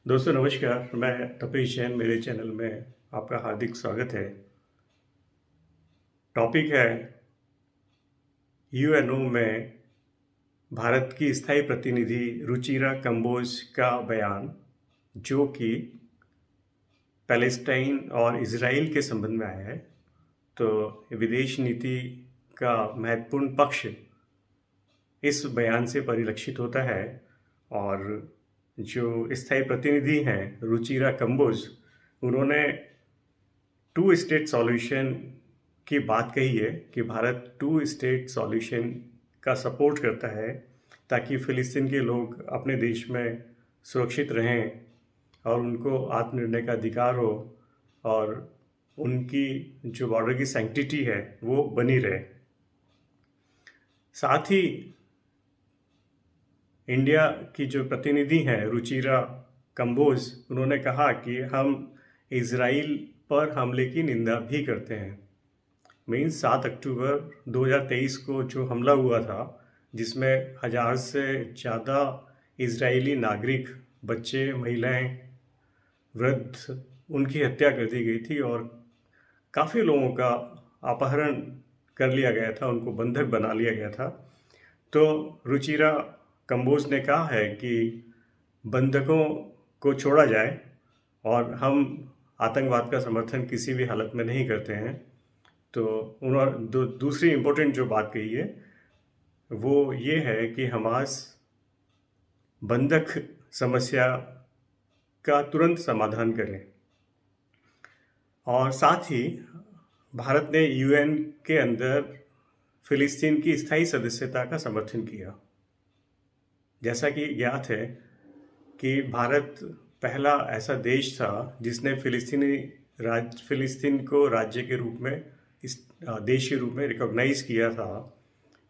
दोस्तों नमस्कार, मैं तपेश जैन, मेरे चैनल में आपका हार्दिक स्वागत है। टॉपिक है यूएनओ में भारत की स्थायी प्रतिनिधि रुचिरा कंबोज का बयान, जो कि पैलेस्टाइन और इजराइल के संबंध में आया है। तो विदेश नीति का महत्वपूर्ण पक्ष इस बयान से परिलक्षित होता है। और जो स्थायी प्रतिनिधि हैं रुचिरा कंबोज, उन्होंने टू स्टेट सॉल्यूशन की बात कही है कि भारत टू स्टेट सॉल्यूशन का सपोर्ट करता है ताकि फ़िलिस्तीन के लोग अपने देश में सुरक्षित रहें और उनको आत्मनिर्णय का अधिकार हो और उनकी जो बॉर्डर की सैंक्टिटी है वो बनी रहे। साथ ही इंडिया की जो प्रतिनिधि हैं रुचिरा कंबोज, उन्होंने कहा कि हम इजराइल पर हमले की निंदा भी करते हैं। मीन्स 7 अक्टूबर 2023 को जो हमला हुआ था, जिसमें 1000 से ज़्यादा इजरायली नागरिक, बच्चे, महिलाएं, वृद्ध, उनकी हत्या कर दी गई थी और काफ़ी लोगों का अपहरण कर लिया गया था, उनको बंधक बना लिया गया था। तो रुचिरा कंबोज ने कहा है कि बंधकों को छोड़ा जाए और हम आतंकवाद का समर्थन किसी भी हालत में नहीं करते हैं। तो उन्होंने दूसरी इम्पोर्टेंट जो बात कही है वो ये है कि हमास बंधक समस्या का तुरंत समाधान करें। और साथ ही भारत ने यूएन के अंदर फ़िलिस्तीन की स्थायी सदस्यता का समर्थन किया। जैसा कि ज्ञात है कि भारत पहला ऐसा देश था जिसने फ़िलिस्तीन को राज्य के रूप में, इस देश के रूप में रिकॉग्नाइज़ किया था।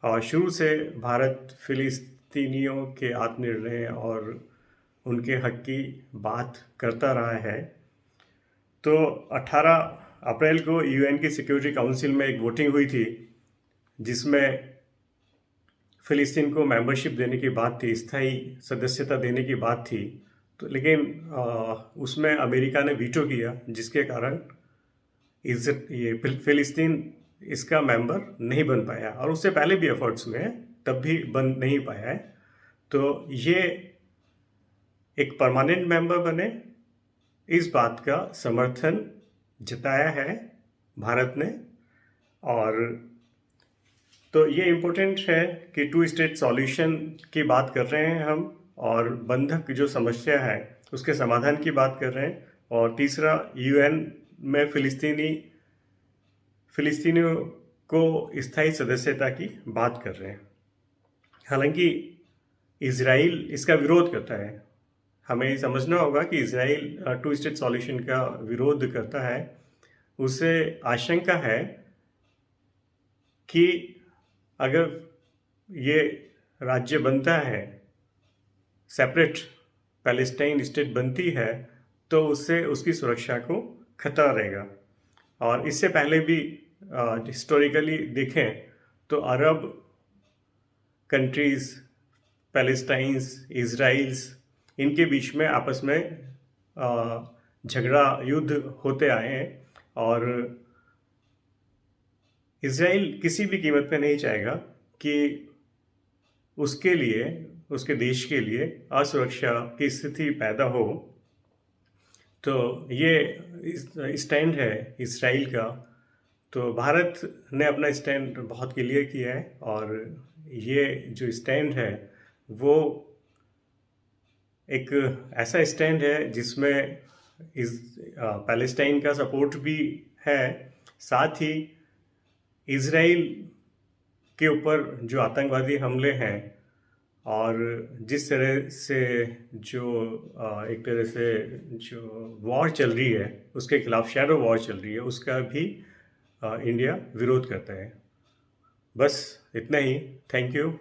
और शुरू से भारत फ़िलिस्तीनियों के आत्मनिर्णय और उनके हक की बात करता रहा है। तो 18 अप्रैल को यूएन की सिक्योरिटी काउंसिल में एक वोटिंग हुई थी जिसमें फ़िलिस्तीन को मेंबरशिप देने की बात थी, स्थायी सदस्यता देने की बात थी। तो लेकिन उसमें अमेरिका ने वीटो किया, जिसके कारण ये फ़िलिस्तीन इसका मेंबर नहीं बन पाया। और उससे पहले भी एफर्ट्स हुए हैं, तब भी बन नहीं पाया है। तो ये एक परमानेंट मेंबर बने, इस बात का समर्थन जताया है भारत ने। और तो ये इम्पोर्टेंट है कि टू स्टेट सॉल्यूशन की बात कर रहे हैं हम, और बंधक जो समस्या है उसके समाधान की बात कर रहे हैं। और तीसरा, यूएन में फ़िलिस्तीनियों को स्थायी सदस्यता की बात कर रहे हैं। हालांकि इजराइल इसका विरोध करता है। हमें समझना होगा कि इजराइल टू स्टेट सॉल्यूशन का विरोध करता है। उसे आशंका है कि अगर ये राज्य बनता है, सेपरेट पैलेस्टाइन स्टेट बनती है, तो उससे उसकी सुरक्षा को खतरा रहेगा। और इससे पहले भी हिस्टोरिकली देखें तो अरब कंट्रीज़, पैलेस्टाइन्स, इजराइल्स, इनके बीच में आपस में झगड़ा, युद्ध होते आए हैं। और इजराइल किसी भी कीमत पे नहीं चाहेगा कि उसके लिए, उसके देश के लिए असुरक्षा की स्थिति पैदा हो। तो ये स्टैंड है इजराइल का। तो भारत ने अपना स्टैंड बहुत क्लियर किया है, और ये जो स्टैंड है वो एक ऐसा स्टैंड है जिसमें पैलेस्टाइन का सपोर्ट भी है। साथ ही इजराइल के ऊपर जो आतंकवादी हमले हैं और जिस तरह से जो एक तरह से जो वॉर चल रही है, उसके खिलाफ शैडो वॉर चल रही है, उसका भी इंडिया विरोध करता है। बस इतना ही। Thank you.